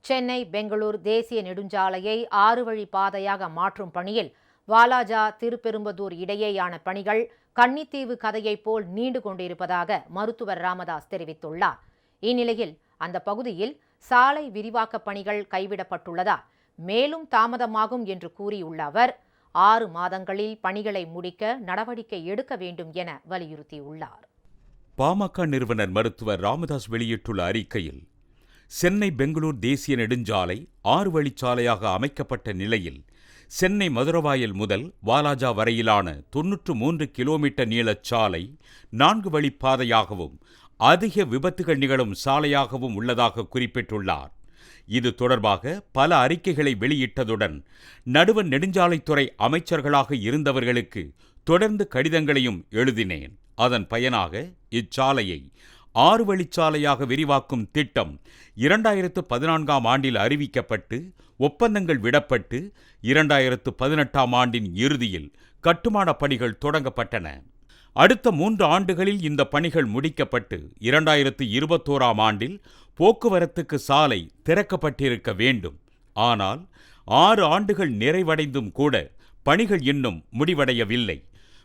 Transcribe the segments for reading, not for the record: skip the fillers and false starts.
சென்னை பெங்களூர் தேசிய நெடுஞ்சாலையை 6 வழி பாதையாக மாற்றும் பணியில் வாலாஜா திருப்பெரும்புதூர் இடையேயான பணிகள் கன்னித்தீவு கதையைப் போல் நீண்டு கொண்டிருப்பதாக மருத்துவர் ராமதாஸ் தெரிவித்துள்ளார். இந்நிலையில் அந்த பகுதியில் சாலை விரிவாக்கப் பணிகள் கைவிடப்பட்டுள்ளதால் மேலும் தாமதமாகும் என்று கூறியுள்ள அவர் 6 மாதங்களில் பணிகளை முடிக்க நடவடிக்கை எடுக்க வேண்டும் என வலியுறுத்தியுள்ளார். பாமக நிறுவனர் மருத்துவர் ராமதாஸ் வெளியிட்டுள்ள அறிக்கையில், சென்னை பெங்களூர் தேசிய நெடுஞ்சாலை 6 வழிச்சாலையாக அமைக்கப்பட்ட நிலையில் சென்னை மதுரவாயல் முதல் வாலாஜா வரையிலான 93 கிலோமீட்டர் நீளச் சாலை 4 வழிப்பாதையாகவும் அதிக விபத்துகள் நிகழும் சாலையாகவும் உள்ளதாக குறிப்பிட்டுள்ளார். இது தொடர்பாக பல அறிக்கைகளை வெளியிட்டதுடன் நடுவண் நெடுஞ்சாலைத்துறை அமைச்சர்களாக இருந்தவர்களுக்கு தொடர்ந்து கடிதங்களையும் எழுதினேன். அதன் பயனாக இச்சாலையை 6 வழிச்சாலையாக விரிவாக்கும் திட்டம் 2014ஆம் ஆண்டில் அறிவிக்கப்பட்டு ஒப்பந்தங்கள் விடப்பட்டு 2018ஆம் ஆண்டின் இறுதியில் கட்டுமான பணிகள் தொடங்கப்பட்டன. அடுத்த 3 ஆண்டுகளில் இந்த பணிகள் முடிக்கப்பட்டு 2021ஆம் ஆண்டில் போக்குவரத்துக்கு சாலை திறக்கப்பட்டிருக்க வேண்டும். ஆனால் 6 ஆண்டுகள் நிறைவடைந்தும் கூட பணிகள் இன்னும் முடிவடையவில்லை.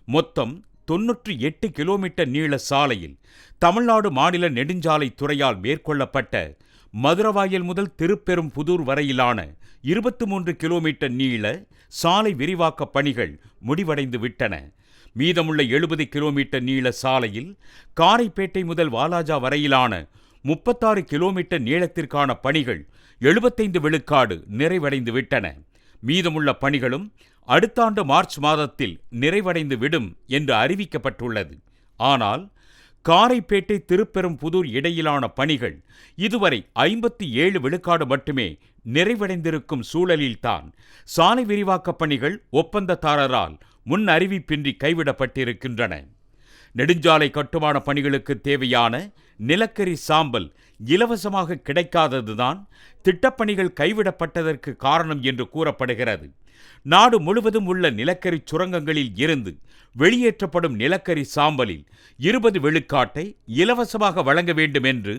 மொத்தம் 98 கிலோமீட்டர் நீள சாலையில் தமிழ்நாடு மாநில நெடுஞ்சாலை துறையால் மேற்கொள்ளப்பட்ட மதுரவாயல் முதல் திருப்பெரும்புதூர் வரையிலான 23 கிலோமீட்டர் நீள சாலை விரிவாக்கப் பணிகள் முடிவடைந்து விட்டன. மீதமுள்ள 70 கிலோமீட்டர் நீள சாலையில் காரைப்பேட்டை முதல் வாலாஜா வரையிலான 36 கிலோமீட்டர் நீளத்திற்கான பணிகள் 75 விழுக்காடு நிறைவடைந்து விட்டன. மீதமுள்ள பணிகளும் அடுத்த ஆண்டு மார்ச் மாதத்தில் நிறைவடைந்து விடும் என்று அறிவிக்கப்பட்டுள்ளது. ஆனால் காரைப்பேட்டை திருப்பெரும்புதூர் இடையிலான பணிகள் இதுவரை 57 விழுக்காடு மட்டுமே நிறைவடைந்திருக்கும் சூழலில்தான் சாலை விரிவாக்கப் பணிகள் ஒப்பந்ததாரரால் முன் அறிவிப்பின்றி கைவிடப்பட்டிருக்கின்றன. நெடுஞ்சாலை கட்டுமான பணிகளுக்கு தேவையான நிலக்கரி சாம்பல் இலவசமாக கிடைக்காததுதான் திட்டப்பணிகள் கைவிடப்பட்டதற்கு காரணம் என்று கூறப்படுகிறது. நாடு முழுவதும் உள்ள நிலக்கரி சுரங்கங்களில் இருந்து வெளியேற்றப்படும் நிலக்கரி சாம்பலில் 20 விழுக்காட்டை இலவசமாக வழங்க வேண்டும் என்று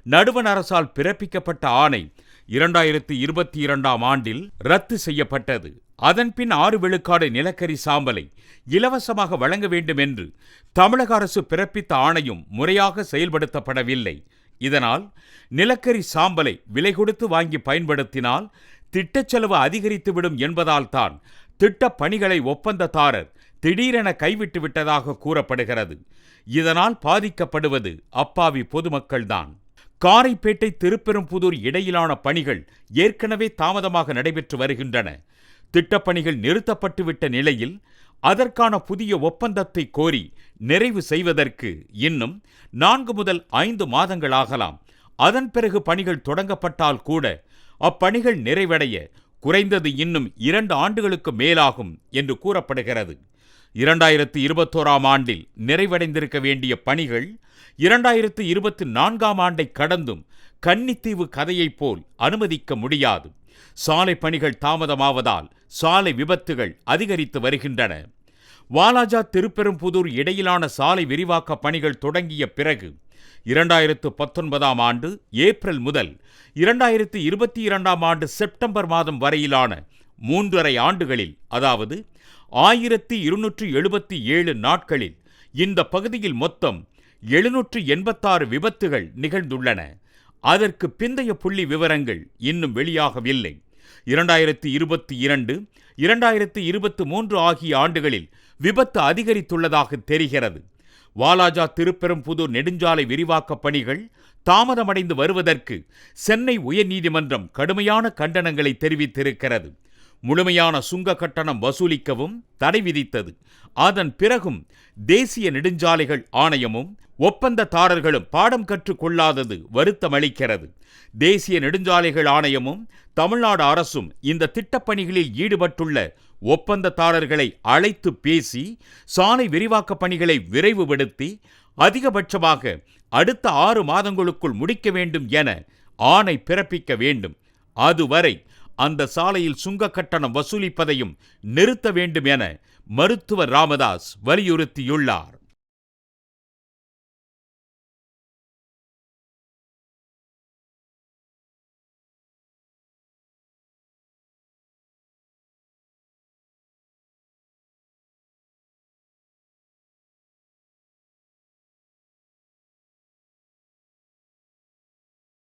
நடுவண் அரசால் பிறப்பிக்கப்பட்ட ஆணை 2022ஆம் ஆண்டில் ரத்து செய்யப்பட்டது. அதன்பின் 6 விழுக்காடு நிலக்கரி சாம்பலை இலவசமாக வழங்க வேண்டும் என்று தமிழக அரசு பிறப்பித்த ஆணையும் முறையாக செயல்படுத்தப்படவில்லை. இதனால் நிலக்கரி சாம்பலை விலை கொடுத்து வாங்கி பயன்படுத்தினால் திட்டச் செலவு அதிகரித்துவிடும் என்பதால் தான் திட்டப் பணிகளை ஒப்பந்ததாரர் திடீரென கைவிட்டு விட்டதாக கூறப்படுகிறது. இதனால் பாதிக்கப்படுவது அப்பாவி பொதுமக்கள்தான். காரைப்பேட்டை திருப்பெரும்புதூர் இடையிலான பணிகள் ஏற்கனவே தாமதமாக நடைபெற்று வருகின்றன. திட்டப்பணிகள் நிறுத்தப்பட்டுவிட்ட நிலையில் அதற்கான புதிய ஒப்பந்தத்தை கோரி நிறைவு செய்வதற்கு இன்னும் 4 முதல் 5 மாதங்கள் ஆகலாம். அதன் பிறகு பணிகள் தொடங்கப்பட்டால் கூட அப்பணிகள் நிறைவடைய குறைந்தது இன்னும் 2 ஆண்டுகளுக்கு மேலாகும் என்று கூறப்படுகிறது. 2021ஆம் ஆண்டில் நிறைவடைந்திருக்க வேண்டிய பணிகள் 2024ஆம் ஆண்டை கடந்தும் கன்னித்தீவு கதையைப் போல் அனுமதிக்க முடியாது. சாலை பணிகள் தாமதமாவதால் சாலை விபத்துகள் அதிகரித்து வருகின்றன. வாலாஜா திருப்பெரும்புதூர் இடையிலான சாலை விரிவாக்க பணிகள் தொடங்கிய பிறகு 2019ஆம் ஆண்டு ஏப்ரல் முதல் 2022ஆம் ஆண்டு செப்டம்பர் மாதம் வரையிலான 3½ ஆண்டுகளில், அதாவது 1277 நாட்களில் இந்த பகுதியில் மொத்தம் 786 விபத்துகள் நிகழ்ந்துள்ளன. அதற்கு பிந்தைய புள்ளி விவரங்கள் இன்னும் வெளியாகவில்லை. 2022, 2023 ஆகிய ஆண்டுகளில் விபத்து அதிகரித்துள்ளதாக தெரிகிறது. வாலாஜா திருப்பெரும்புதூர் நெடுஞ்சாலை விரிவாக்கப் பணிகள் தாமதமடைந்து வருவதற்கு சென்னை உயர்நீதிமன்றம் கடுமையான கண்டனங்களை தெரிவித்திருக்கிறது. முழுமையான சுங்க கட்டணம் வசூலிக்கவும் தடை விதித்தது. அதன் பிறகும் தேசிய நெடுஞ்சாலைகள் ஆணையமும் ஒப்பந்ததாரர்களும் பாடம் கற்றுக்கொள்ளாதது வருத்தமளிக்கிறது. தேசிய நெடுஞ்சாலைகள் ஆணையமும் தமிழ்நாடு அரசும் இந்த திட்டப்பணிகளில் ஈடுபட்டுள்ள ஒப்பந்ததாரர்களை அழைத்து பேசி சாலை விரிவாக்கப் பணிகளை விரைவுபடுத்தி அதிகபட்சமாக அடுத்த 6 மாதங்களுக்குள் முடிக்க வேண்டும் என ஆணை பிறப்பிக்க வேண்டும். அதுவரை அந்த சாலையில் சுங்க கட்டணம் வசூலிப்பதையும் நிறுத்த வேண்டும் என மருத்துவர் ராமதாஸ் வலியுறுத்தியுள்ளார்.